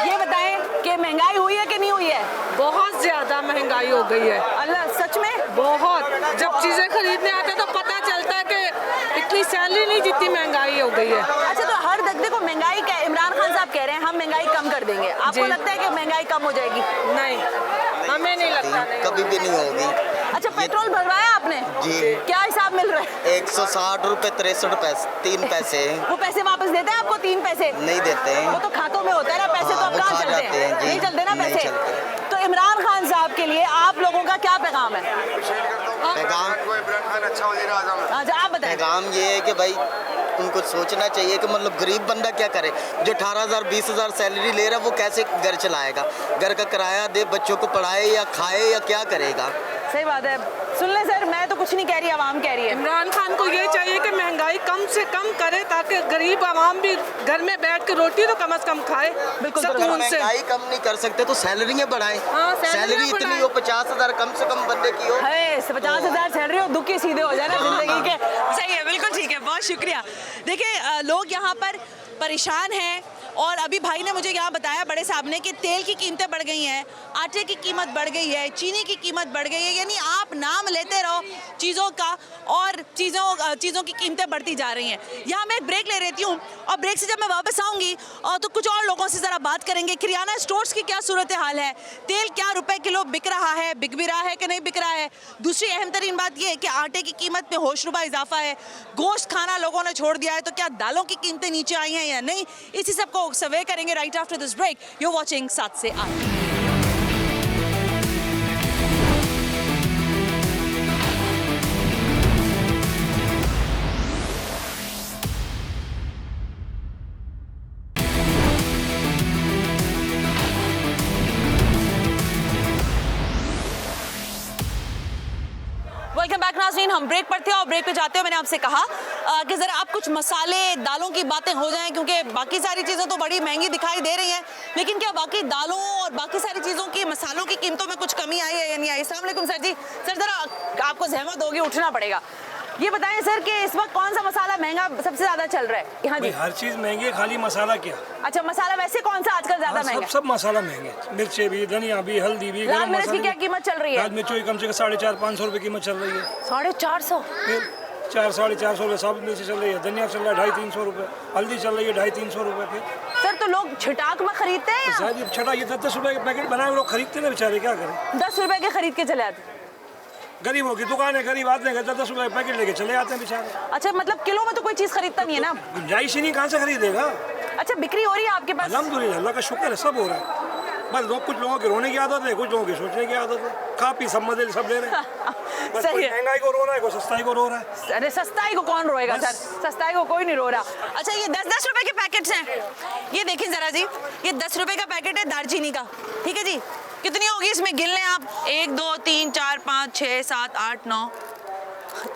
S3: ये बताएं कि महंगाई हुई है कि नहीं हुई है?
S9: बहुत ज्यादा महंगाई हो गई है।
S3: अल्लाह, सच में
S9: बहुत। जब चीजें खरीदने आते तो पता चलता है कि इतनी सैलरी नहीं जितनी महंगाई हो गई है।
S3: अच्छा, तो हर दगदे को महंगाई का इमरान खान साहब कह रहे हैं हम महंगाई कम कर देंगे। आपको लगता है कि महंगाई कम हो जाएगी?
S9: नहीं, हमें नहीं लगता।
S13: कभी भी नहीं होगी।
S3: अच्छा, पेट्रोल भरवाया आपने?
S13: जी।
S3: क्या हिसाब मिल रहा है?
S13: 160 रुपए 63 पैसे 3 पैसे।
S3: वो पैसे वापस देते हैं आपको? 3 पैसे
S13: नहीं देते हैं।
S3: वो तो खातों में होता है ना पैसे। तो अब कहाँ चलते हैं? नहीं चलते ना पैसे। तो इमरान खान साहब के लिए आप लोगों का क्या पैगाम है?
S13: पैगाम
S8: अच्छा वज़ीर आज़म है।
S3: अच्छा, आप बताएं।
S13: पैगाम ये है कि भाई उनको सोचना चाहिए कि मतलब गरीब बंदा क्या करे, जो 18,000 20,000 सैलरी ले रहा है वो कैसे घर चलाएगा, घर का किराया दे, बच्चों को पढ़ाए या खाए या क्या करेगा।
S3: सही बात है। सुन ले सर, मैं तो कुछ नहीं कह रही, आवाम कह रही है।
S9: इमरान खान को ये चाहिए कि महंगाई कम से कम करे ताकि गरीब आवाम भी घर में बैठ के रोटी तो कम से कम खाए।
S3: बिल्कुल
S9: सुकून से।
S13: महंगाई कम नहीं कर सकते तो सैलरियाँ बढ़ाएं।
S9: हाँ,
S13: सैलरी इतनी हो 50,000 कम से कम बंदे की हो।
S3: 50,000 सैलरी हो, दुख के सीधे हो जाए ना जिंदगी के। सही है, बिल्कुल ठीक है, बहुत शुक्रिया। देखिए, लोग यहाँ पर परेशान हैं और अभी भाई ने मुझे यहाँ बताया बड़े साहब ने कि तेल की कीमतें बढ़ गई हैं, आटे की कीमत बढ़ गई है, चीनी की कीमत बढ़ गई है, यानी आप नाम लेते रहो चीज़ों का और चीज़ों की कीमतें बढ़ती जा रही हैं। यहाँ मैं एक ब्रेक ले रहती हूँ और ब्रेक से जब मैं वापस आऊँगी तो कुछ और लोगों से ज़रा बात करेंगे। किराना स्टोर्स की क्या सूरत हाल है, तेल क्या रुपए किलो बिक रहा है, बिक भी रहा है कि नहीं बिक रहा है। दूसरी अहम तरीन बात यह है कि आटे की कीमत में होशरुबा इजाफा है, गोश्त खाना लोगों ने छोड़ दिया है, तो क्या दालों की कीमतें नीचे आई हैं या नहीं, इसी सब को सर्वे करेंगे right after this break. You are watching 7 से 8। वेलकम बैक नाज़रीन, हम ब्रेक पर थे और ब्रेक पे जाते हुए मैंने आपसे कहा कि ज़रा आप कुछ मसाले दालों की बातें हो जाएं, क्योंकि बाकी सारी चीज़ें तो बड़ी महंगी दिखाई दे रही हैं, लेकिन क्या बाकी दालों और बाकी सारी चीज़ों की मसालों की कीमतों में कुछ कमी आई है या नहीं आई। अस्सलाम वालेकुम सर जी। सर ज़रा आपको ज़हमत होगी, उठना पड़ेगा। ये बताएं सर कि इस वक्त कौन सा मसाला महंगा सबसे ज़्यादा चल रहा है? हाँ जी,
S1: हर चीज़ महंगी है, खाली मसाला क्या।
S3: अच्छा, मसाला वैसे कौन सा आजकल ज़्यादा महंगा?
S1: सब मसाला महंगे, मिर्चे भी, धनिया भी, हल्दी भी।
S3: लाल मिर्च की क्या कीमत चल रही है?
S1: लाल मिर्चों की कम से कम 450-500 रुपये कीमत चल रही है।
S3: 450?
S1: फिर 400-450 रुपये साबुत मिर्ची चल रही है, धनिया चल रहा है 250-300 रुपये, हल्दी चल रही है 250-300 रुपये। फिर
S3: सर तो लोग छिटाक में खरीदते हैं या?
S1: छटा ये 10-10 रुपये के पैकेट बनाए लोग खरीदते हैं बेचारे, क्या करें।
S3: 10 रुपए के खरीद के चले आते।
S1: गरीबों की दुकान है, गरीब आते हैं 10-10 रुपये पैकेट लेके चले आते हैं बेचारे।
S3: अच्छा, मतलब किलो में तो कोई चीज़ खरीदता नहीं है ना?
S1: गुंजाइश ही नहीं, कहाँ से खरीदेगा।
S3: अच्छा, बिक्री हो रही है आपके पास?
S1: अल्हम्दुलिल्लाह, अल्लाह का शुक्र है, सब हो रहा है। बस कुछ लोगों के रोने की आदत है, कुछ लोगों की सोचने की आदत है, खा पी सब मजे सब ले रहे हैं। बस
S3: सही
S1: कोई
S3: है।
S1: महंगाई को रो रहा है, कोई सस्ताई को रो रहा है।
S3: अरे सस्ताई को कौन रोएगा सर, सस्ताई को कोई नहीं रो रहा। अच्छा, ये 10-10 रुपए के पैकेट्स हैं, ये देखें जरा जी, ये 10 रुपए का पैकेट है दालचीनी का, ठीक है जी। कितनी होगी इसमें, गिन लें आप, 1 2 3 4 5 6 7 8 9।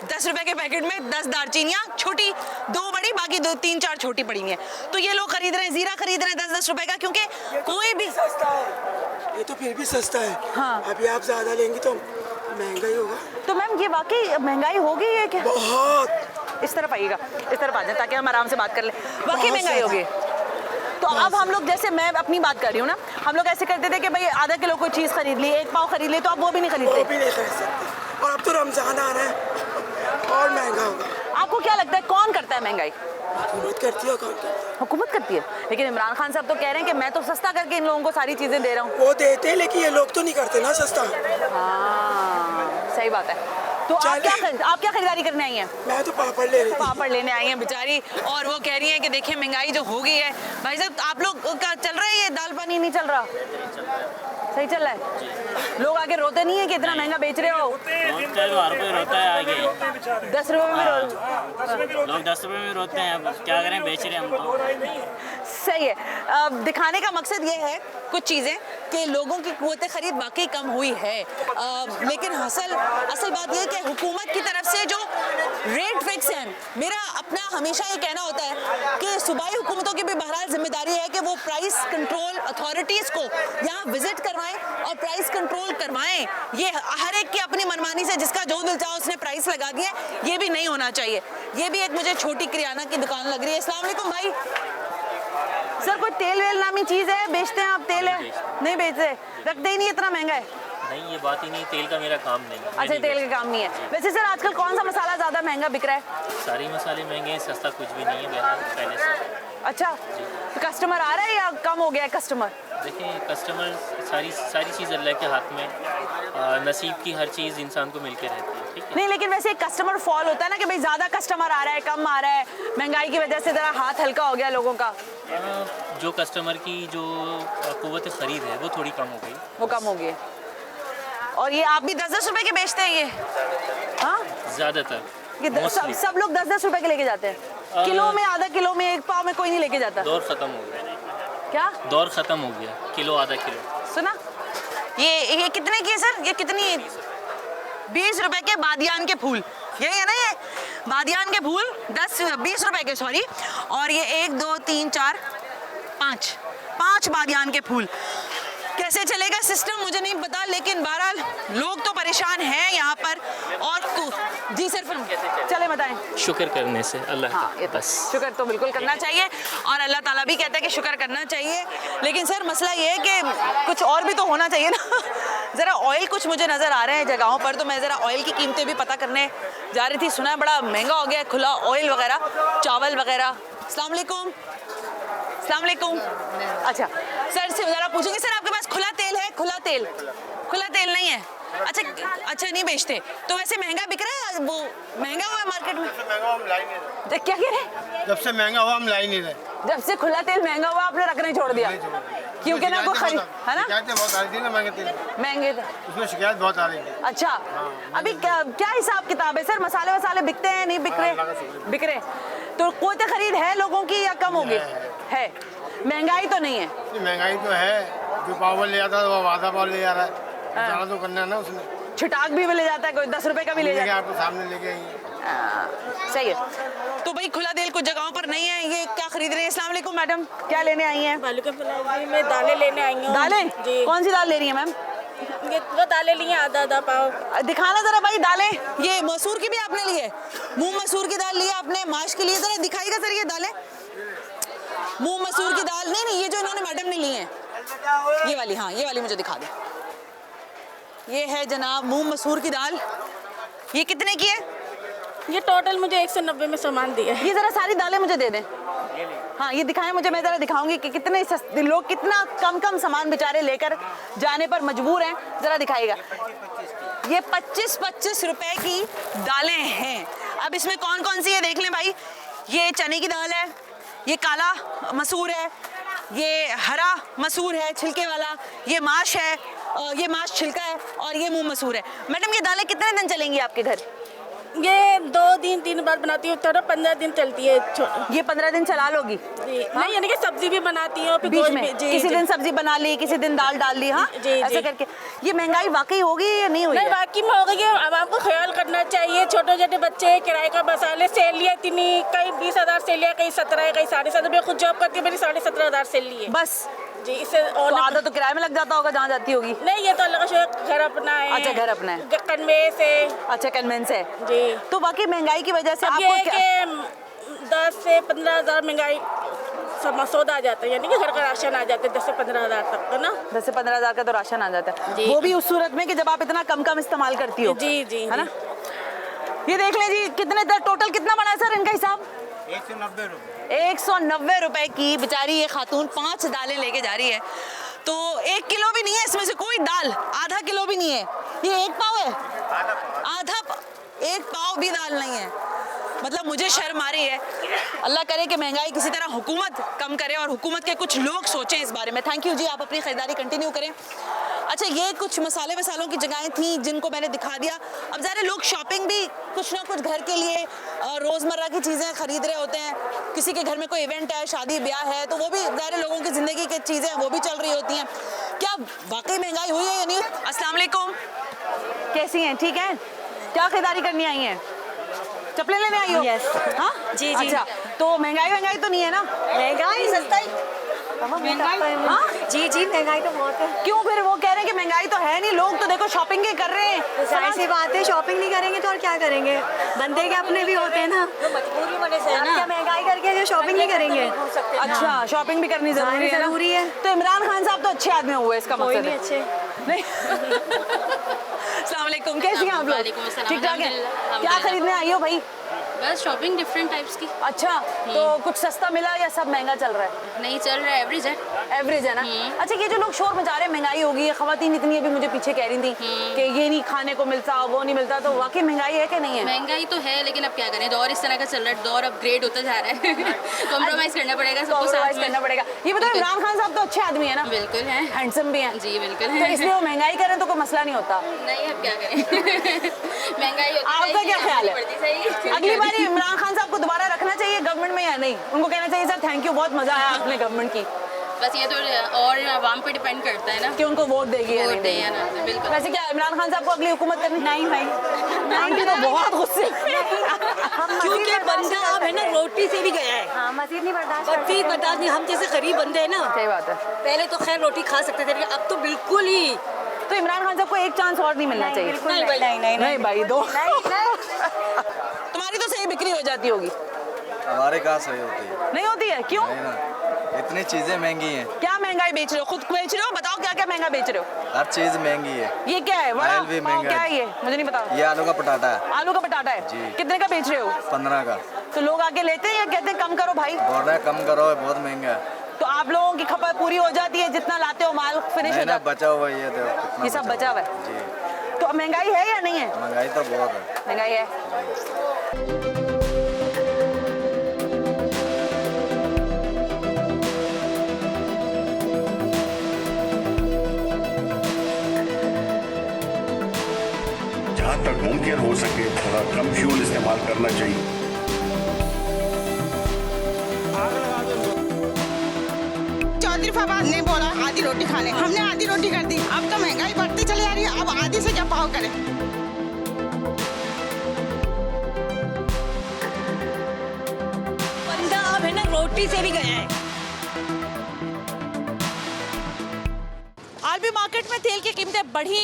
S3: 10 रुपए के पैकेट में 10 दालचीनियाँ, छोटी 2 बड़ी, बाकी 2 3 4 छोटी पड़ी हुई हैं। तो ये लोग खरीद रहे हैं, जीरा खरीद रहे हैं 10-10 रुपए का, क्योंकि कोई भी
S14: सस्ता है, ये तो फिर भी सस्ता है।
S3: हाँ,
S14: अभी आप ज्यादा लेंगी तो महंगा ही होगा।
S3: तो मैम ये वाकई महंगाई हो गई है क्या?
S14: बहुत।
S3: इस तरफ आइएगा, इस तरफ आ जाए ताकि हम आराम से बात कर लें। वाकई महंगाई हो गई। तो अब हम लोग, जैसे मैं अपनी बात कर रही हूँ ना, हम लोग ऐसे करते थे कि भाई आधा किलो कोई चीज़ खरीद ली, 1 पाव खरीद ली, तो अब वो भी नहीं खरीदते।
S14: वो भी नहीं खरीद सकते। और अब तो रमजान आ रहा है और महंगा होगा।
S3: आपको क्या लगता है कौन करता है महंगाई?
S14: हुकूमत करती है। कौन करती है?
S3: हुकूमत करती है, लेकिन इमरान खान साहब तो कह रहे हैं कि मैं तो सस्ता करके इन लोगों को सारी चीज़ें दे रहा हूँ।
S14: वो देते हैं, लेकिन ये लोग तो नहीं करते ना सस्ता।
S3: हाँ, सही बात है। तो आप क्या खरीदारी करने आई हैं?
S14: मैं तो पापड़ ले रही हूँ।
S3: पापड़ लेने आई हैं बेचारी, और वो कह रही हैं कि देखिए महंगाई जो हो गई है। भाई साहब, आप लोग का चल रहा है ये दाल पानी नहीं चल रहा? सही चल रहा है। लोग आगे रोते नहीं है कि इतना महंगा बेच रहे हो?
S15: रोता है आगे,
S3: 10 रुपए में
S15: लोग 10 रुपए में रोते हैं। अब क्या करें, बेच रहे हैं हम तो।
S3: सही है। दिखाने का मकसद ये है कुछ चीज़ें कि लोगों की क़ुव्वत ख़रीद वाकई कम हुई है, लेकिन असल बात यह है कि हुकूमत की तरफ से जो रेट फिक्स है, मेरा अपना हमेशा ये कहना होता है कि सूबाई हुकूमतों की भी बहरहाल जिम्मेदारी है कि वो प्राइस कंट्रोल अथॉरिटीज़ को यहाँ विजिट करवाएं और प्राइस कंट्रोल करवाएं। ये हर एक की अपनी मनमानी से जिसका जो दिल चाहा उसने प्राइस लगा दिया, ये भी नहीं होना चाहिए। ये भी एक मुझे छोटी किराना की दुकान लग रही है। अस्सलाम वालेकुम भाई। सर, कोई तेल वेल नामी चीज़ है, बेचते हैं आप? तेल है नहीं बेचते, रखते ही नहीं, इतना महंगा है।
S15: नहीं, ये बात ही नहीं, तेल का मेरा काम नहीं है।
S3: अच्छा, तेल का काम नहीं है। वैसे सर आजकल कौन सा मसाला ज़्यादा महंगा बिक रहा है?
S15: सारे मसाले महंगे हैं, सस्ता कुछ भी नहीं है बहरहाल पहले से।
S3: अच्छा, तो कस्टमर आ रहा है या कम हो गया है कस्टमर?
S15: देखिए, कस्टमर सारी चीज़ अल्लाह के हाथ में, नसीब की हर चीज़ इंसान को मिलकर रहती है, ठीक है।
S3: नहीं, लेकिन वैसे एक कस्टमर फॉल होता है ना कि भाई ज़्यादा कस्टमर आ रहा है, कम आ रहा है, महंगाई की वजह से ज़रा हाथ हल्का हो गया लोगों का।
S15: जो कस्टमर की जो क़ुव्वत ख़रीद है वो थोड़ी कम हो गई।
S3: वो कम हो गई। और ये आप भी 10-10 रुपए के बेचते हैं ये? हाँ,
S15: ज़्यादातर
S3: ये सब लोग 10-10 रुपए के लेके जाते हैं। किलो में, आधा किलो में, 1 पाव में कोई नहीं लेके जाता।
S15: दौर ख़त्म हो गया।
S3: क्या
S15: दौर ख़त्म हो गया? किलो आधा किलो
S3: सुना। ये कितने की है सर? ये कितनी? 20 रुपए के बादियान के फूल, यही है ना? ये बादियान के फूल 20 रुपए के, सॉरी। और ये 1 2 3 4 5 बादियान के फूल। कैसे चलेगा सिस्टम मुझे नहीं पता, लेकिन बहरहाल लोग तो परेशान हैं यहाँ पर। और जी सर फिर चले बताएं।
S15: शुक्र करने से अल्लाह
S3: हाँ,
S15: का,
S3: ये तो
S15: बस
S3: शुक्र तो बिल्कुल करना चाहिए और अल्लाह ताला भी कहता है कि शुक्र करना चाहिए। लेकिन सर मसला ये है कि कुछ और भी तो होना चाहिए ना। ज़रा ऑयल कुछ मुझे नज़र आ रहे हैं जगहों पर, तो मैं ज़रा ऑयल की कीमतें भी पता करने जा रही थी। सुना है बड़ा महंगा हो गया है खुला ऑयल वगैरह, चावल वगैरह। अस्सलाम वालेकुम। अस्सलाम वालेकुम। अच्छा सर से ज़रा पूछेंगे, सर आपके पास खुला तेल है? खुला तेल, खुला तेल नहीं है? अच्छा अच्छा नहीं बेचते तो वैसे महंगा बिक रहा है, वो महंगा हुआ है मार्केट में?
S8: महंगा हम ला ही नहीं रहे।
S3: क्या कह रहे?
S8: जब से महंगा हुआ हम ला ही नहीं रहे।
S3: जब से खुला तेल महंगा हुआ आपने रखना ही छोड़ दिया? क्योंकि ना कोई खरीद, है ना?
S8: शिकायतें बहुत आ रही थी ना महंगे तेल,
S3: महंगे
S8: उसमें शिकायत बहुत आ रही थी।
S3: अच्छा अभी क्या हिसाब किताब है सर? मसाले वसाले बिकते हैं नहीं बिक रहे? बिक रहे तो कोई तो खरीद है लोगों की या कम होगी? है। महंगाई तो नहीं है?
S8: महंगाई तो है, जो पाव ले आता है वो आधा पाव ले जा रहा है, ज़्यादा तो करना है ना उसमें।
S3: छिटाक भी ले जाता है कोई, 10 रुपए का भी ले जाता है।
S8: आपको सामने लेके आइए।
S3: सही है। तो भाई खुला तेल कुछ जगहों पर नहीं है। ये क्या खरीद रहे हैं? अस्सलाम वालेकुम मैडम, क्या लेने आई हैं?
S16: मैं दालें लेने आई हूँ।
S3: दालें? कौन सी दाल ले रही है मैम?
S16: ये वो दालें ली हैं आधा पाव।
S3: दिखाना जरा भाई दालें। ये मसूर की भी आपने ली है? मूंग मसूर की दाल ली है आपने, माश के लिए जरा दिखाइएगा सर ये दालें। मूंग मसूर की दाल नहीं, ये जो इन्होंने मैडम ने ली है ये वाली, हाँ ये वाली मुझे दिखा दे। ये है जनाब मूंग मसूर की दाल। ये कितने की है?
S16: ये टोटल मुझे 190 में सामान दिया है।
S3: ये जरा सारी दालें मुझे दे दें। हाँ ये दिखाएं मुझे, मैं जरा दिखाऊंगी कि कितने लोग कितना कम सामान बेचारे लेकर जाने पर मजबूर हैं। जरा दिखाइएगा। ये 25-25 रुपए की दालें हैं। अब इसमें कौन कौन सी है देख लें भाई। ये चने की दाल है, ये काला मसूर है, ये हरा मसूर है छिलके वाला, ये माश है, ये माश छिलका है, और ये मूंग मसूर है। मैडम ये दालें कितने दिन चलेंगी आपके घर?
S16: ये 2 दिन 3 बार बनाती हूँ, थोड़ा 15 दिन चलती है।
S3: ये 15 दिन चला लोगी?
S16: नहीं यानी कि सब्जी भी बनाती हूँ
S3: बीच में, किसी दिन सब्जी बना ली, किसी दिन दाल डाल ली। हाँ ऐसे करके। ये महंगाई वाकई होगी या नहीं हुई?
S16: नहीं वाकई में हो गई है। आवाम को ख्याल करना चाहिए। छोटे छोटे बच्चे, किराए का मसाले, सैलियाँ इतनी, कहीं 20,000 सैलियाँ, कहीं 17, कहीं 17.5। मैं खुद जॉब करती हूँ, मेरी 17,500 सैली है बस जी। इससे और
S3: तो आधा तो किराए में लग जाता होगा जहाँ जाती होगी?
S16: नहीं ये तो अल्लाह का शुक्र, घर अपना है।
S3: अच्छा घर अपना है,
S16: कन्वेंस है।
S3: अच्छा कन्वेंस है
S16: जी।
S3: तो वाकई महंगाई की वजह से
S16: आपको
S3: क्या
S16: 10 से 15,000 महंगाई सौदा आ जाता है, यानी कि घर का राशन आ जाता है 10 से 15,000 तक का ना।
S3: 10 से 15,000 का तो राशन आ जाता है, वो भी उस सूरत में कि जब आप इतना कम इस्तेमाल करती हो।
S16: जी जी
S3: है ना। ये देख लें जी कितने टोटल कितना बना है सर इनका हिसाब?
S8: 190 रुपये।
S3: 190 रुपए की बेचारी ये खातून 5 दालें लेके जा रही है। तो 1 किलो भी नहीं है इसमें से कोई दाल, आधा किलो भी नहीं है। ये 1 पाव है, आधा 1 पाव भी दाल नहीं है। मतलब मुझे शर्म आ रही है। अल्लाह करे कि महंगाई किसी तरह हुकूमत कम करे और हुकूमत के कुछ लोग सोचें इस बारे में। थैंक यू जी, आप अपनी ख़रीदारी कंटिन्यू करें। अच्छा ये कुछ मसाले वसालों की जगहें थी जिनको मैंने दिखा दिया। अब ज़रा लोग शॉपिंग भी कुछ ना कुछ घर के लिए रोज़मर्रा की चीज़ें ख़रीद रहे होते हैं। किसी के घर में कोई इवेंट है, शादी ब्याह है, तो वो भी ज़ाहिर लोगों की ज़िंदगी की चीज़ें वो भी चल रही होती हैं। क्या वाकई महंगाई हुई है या नहीं? अस्सलाम वालेकुम, कैसी हैं? ठीक हैं? क्या ख़रीदारी करनी आई हैं? चप्पलें लेने आई हो? हाँ
S17: जी जी।
S3: अच्छा तो महंगाई तो नहीं है ना?
S17: महंगाई सस्ता ही महंगाई।
S3: हाँ
S17: जी जी महंगाई तो बहुत है।
S3: क्यों फिर वो कह रहे हैं कि महंगाई तो है नहीं, लोग तो देखो शॉपिंग ही कर रहे हैं।
S17: तो जाहिर सी बात है, शॉपिंग नहीं करेंगे तो और क्या करेंगे? बंदे के अपने भी होते हैं ना, मजबूरी वजह से है ना। क्या महंगाई करके जो शॉपिंग नहीं करेंगे?
S3: अच्छा शॉपिंग भी करनी जरूरी है। तो इमरान खान साहब तो अच्छे आदमी हुए, इसका मतलब
S17: नहीं अच्छे
S3: नहीं। अस्सलाम वालेकुम, कैसी हैं आप लोग? ठीक ठाक है। क्या खरीदने आई हो भाई?
S18: बस शॉपिंग डिफरेंट टाइप्स की।
S3: अच्छा तो कुछ सस्ता मिला या सब महंगा चल रहा है?
S18: नहीं चल रहा है, एवरेज है।
S3: एवरेज है ना। अच्छा ये जो लोग शोर मचा रहे हैं महंगाई होगी है, खवातीन इतनी अभी मुझे पीछे कह रही थी कि ये नहीं खाने को मिलता, वो नहीं मिलता, तो वाकई महंगाई है कि नहीं है?
S18: महंगाई तो है, लेकिन अब क्या करें, दौर इस तरह का चल रहा है, दौर अपग्रेड होता जा रहा है। कॉम्प्रोमाइज करना पड़ेगा, सबको साथ
S3: करना पड़ेगा। ये बताओ इमरान खान साहब तो अच्छे आदमी है ना?
S18: बिल्कुल है,
S3: हैंडसम भी है।
S18: जी बिल्कुल
S3: तो इसलिए वो महंगाई करें तो कोई मसला नहीं होता।
S18: नहीं अब क्या करें। महंगाई होती है।
S3: आपका क्या ख्याल है? अगली बार इमरान खान साहब को दोबारा रखना चाहिए गवर्नमेंट में या नहीं? उनको कहना चाहिए सर थैंक यू, बहुत मजा आया आपने गवर्नमेंट की।
S18: बस ये तो और आवाम पे डिपेंड करता है ना
S3: कि उनको वोट देगी या
S18: वोट
S3: नहीं
S18: दे
S3: देगी।
S18: या ना दे, बिल्कुल।
S3: वैसे क्या इमरान खान साहब को अगली हुकूमत करनी?
S17: नहीं भाई
S3: आंटी तो बहुत गुस्से
S9: क्योंकि बंदा अब है ना रोटी से भी गया है।
S17: हाँ मजीद नहीं बर्दाश्त
S9: मजीद बर्दाश्त नहीं, हम जैसे गरीब बंदे हैं ना।
S3: सही बात है।
S9: पहले तो खैर रोटी खा सकते थे लेकिन अब तो बिल्कुल ही।
S3: तो इमरान खान साहब को एक चांस और नहीं मिलना चाहिए?
S17: बिल्कुल नहीं
S3: भाई दो। तुम्हारी तो सही बिक्री हो जाती होगी।
S11: हमारे कहाँ सही होती है?
S3: नहीं होती है, क्यों?
S11: नहीं ना, इतनी चीजें महंगी हैं।
S3: क्या महंगाई बेच रहे हो? खुद बेच रहे हो? बताओ क्या क्या महंगा बेच रहे हो?
S11: हर चीज महंगी है।
S3: ये क्या है? वड़ा
S11: ऑयल भी
S3: पाव
S11: महंगा
S3: क्या
S11: है।
S3: है ये? मुझे नहीं पता।
S11: ये आलू का पटाटा है।
S3: आलू का पटाटा है
S11: जी।
S3: कितने का बेच रहे हो?
S11: 15 का।
S3: तो लोग आके लेते हैं या कहते हैं कम करो भाई?
S11: बोल रहे हैं कम करो, बहुत महंगा है।
S3: तो आप लोगों की खपत पूरी हो जाती है, जितना लाते हो माल फिनिश हो
S11: नहीं ना,
S3: जाता
S11: बचा हुआ ये देखो कितना
S3: ये सब बचा हुआ है।
S11: जी।
S3: तो महंगाई है या नहीं है?
S11: महंगाई तो बहुत है।
S3: महंगाई है।
S19: जहाँ तक मुमकिन हो सके थोड़ा कम फ्यूल इस्तेमाल करना चाहिए।
S2: चौधरी फवाद ने बोला आधी रोटी खाने, हमने आधी रोटी कर दी। अब तो महंगाई बढ़ती चली जा रही है, अब आधी से क्या पाव करें?
S9: बंदा अब है ना रोटी से भी गया है।
S3: आलमी मार्केट में तेल की कीमतें बढ़ी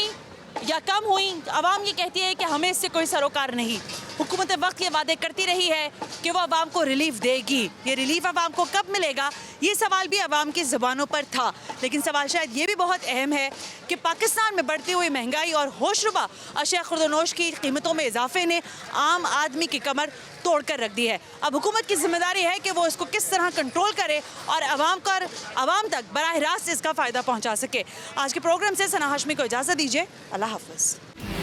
S3: या कम हुई, आवाम ये कहती है कि हमें इससे कोई सरोकार नहीं। हुकूमत वक्त ये वादे करती रही है कि वो आवाम को रिलीफ देगी। ये रिलीफ आवाम को कब मिलेगा, ये सवाल भी आवाम की ज़ुबानों पर था। लेकिन सवाल शायद ये भी बहुत अहम है कि पाकिस्तान में बढ़ती हुई महंगाई और होशरुबा अशिया खुर्दनोश की कीमतों में इजाफे ने आम आदमी की कमर तोड़ कर रख दी है। अब हुकूमत की जिम्मेदारी है कि वो इसको किस तरह कंट्रोल करे और आवाम तक बराह रास्त इसका फ़ायदा पहुँचा सके। आज के प्रोग्राम से सना हाशमी को इजाज़त दीजिए। अल्लाह हाफ़िज़।